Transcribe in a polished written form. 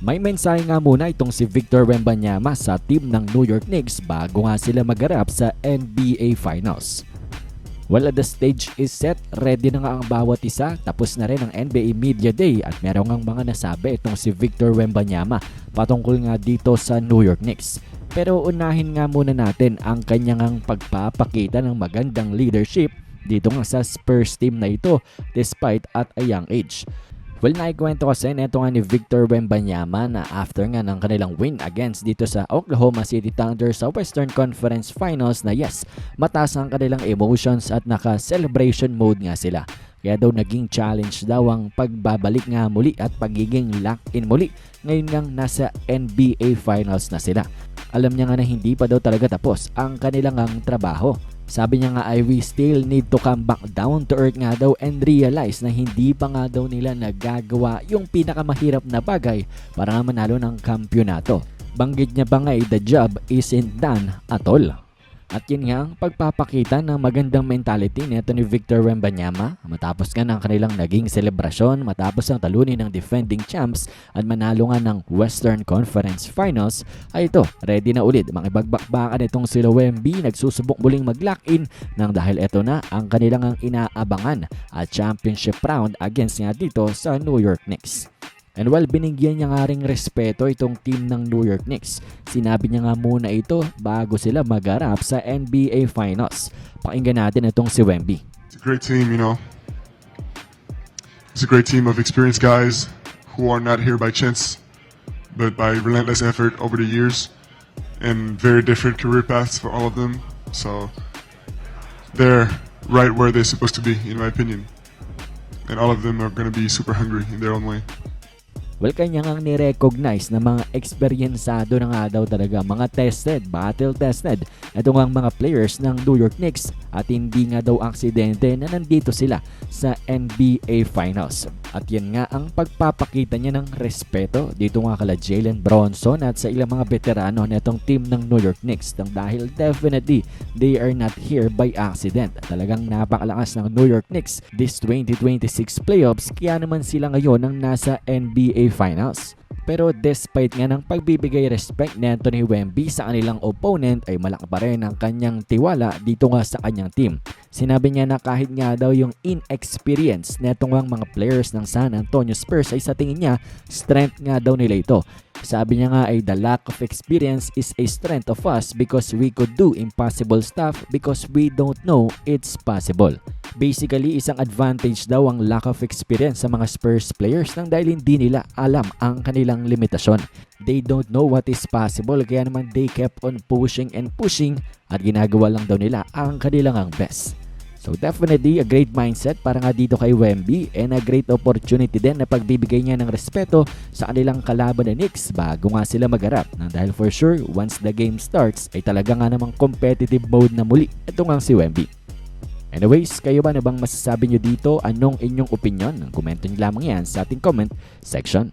May mensahe nga muna itong si Victor Wembanyama sa team ng New York Knicks bago nga sila magarap sa NBA Finals. Well, the stage is set, ready na nga ang bawat isa, tapos na rin ang NBA Media Day at meron ngang mga nasabi itong si Victor Wembanyama patungkol nga dito sa New York Knicks. Pero unahin nga muna natin ang kanyang pagpapakita ng magandang leadership dito nga sa Spurs team na ito despite at a young age. Well, naikwento kasi neto nga ni Victor Wembanyama na after nga ng kanilang win against dito sa Oklahoma City Thunder sa Western Conference Finals na yes, mataas ang kanilang emotions at naka-celebration mode nga sila. Kaya daw naging challenge daw ang pagbabalik nga muli at pagiging lock-in muli ngayon nga nasa NBA Finals na sila. Alam niya nga na hindi pa daw talaga tapos ang kanilang trabaho. Sabi niya nga ay we still need to come back down to earth nga daw and realize na hindi pa nga daw nila nagagawa yung pinakamahirap na bagay para nga manalo ng kampyonato. Banggit niya pa nga the job isn't done at all. At yun nga ang pagpapakita ng magandang mentality nito ni Victor Wembanyama matapos nga ng kanilang naging selebrasyon matapos ang talunin ng defending champs at manalo nga ng Western Conference Finals ay ito, ready na ulit makibagbakbakan itong sila Wemby, nagsusubok muling mag-lock-in nang dahil ito na ang kanilang inaabangan at championship round against nga dito sa New York Knicks. And while binigyan niya nga ring respeto itong team ng New York Knicks, sinabi niya nga muna ito bago sila magarap sa NBA Finals. Pakinggan natin itong si Wemby. It's a great team, you know. It's a great team of experienced guys who are not here by chance, but by relentless effort over the years and very different career paths for all of them. So they're right where they're supposed to be, in my opinion. And all of them are going to be super hungry in their own way. Well, kanya nga ni-recognize na mga eksperyensado na nga daw talaga, mga tested, battle-tested. Ito nga mga players ng New York Knicks at hindi nga daw aksidente na nandito sila sa NBA Finals. At yan nga ang pagpapakita niya ng respeto dito nga kala Jalen Bronson at sa ilang mga veterano netong team ng New York Knicks dahil definitely they are not here by accident. Talagang napakalakas ng New York Knicks this 2026 playoffs kaya naman sila ngayon ang nasa NBA Finals. Pero despite nga ng pagbibigay respect ni Anthony Wemby sa kanilang opponent ay malaki pa rin ang kanyang tiwala dito nga sa kanyang team. Sinabi niya na kahit nga daw yung inexperience netong mga players ng San Antonio Spurs ay sa tingin niya strength nga daw nila ito. Sabi niya nga ay the lack of experience is a strength of us because we could do impossible stuff because we don't know it's possible. Basically, isang advantage daw ang lack of experience sa mga Spurs players nang dahil hindi nila alam ang kanilang limitasyon. They don't know what is possible kaya naman they kept on pushing and pushing at ginagawa lang daw nila ang kanilang best. So definitely a great mindset para nga dito kay Wemby and a great opportunity din na pagbibigay niya ng respeto sa kanilang kalaban na Knicks bago nga sila magarap. Dahil for sure, once the game starts ay talaga nga namang competitive mode na muli. Ito nga si Wemby. Anyways, kayo ba na bang masasabi nyo dito? Anong inyong opinion? Komento nyo lamang yan sa ating comment section.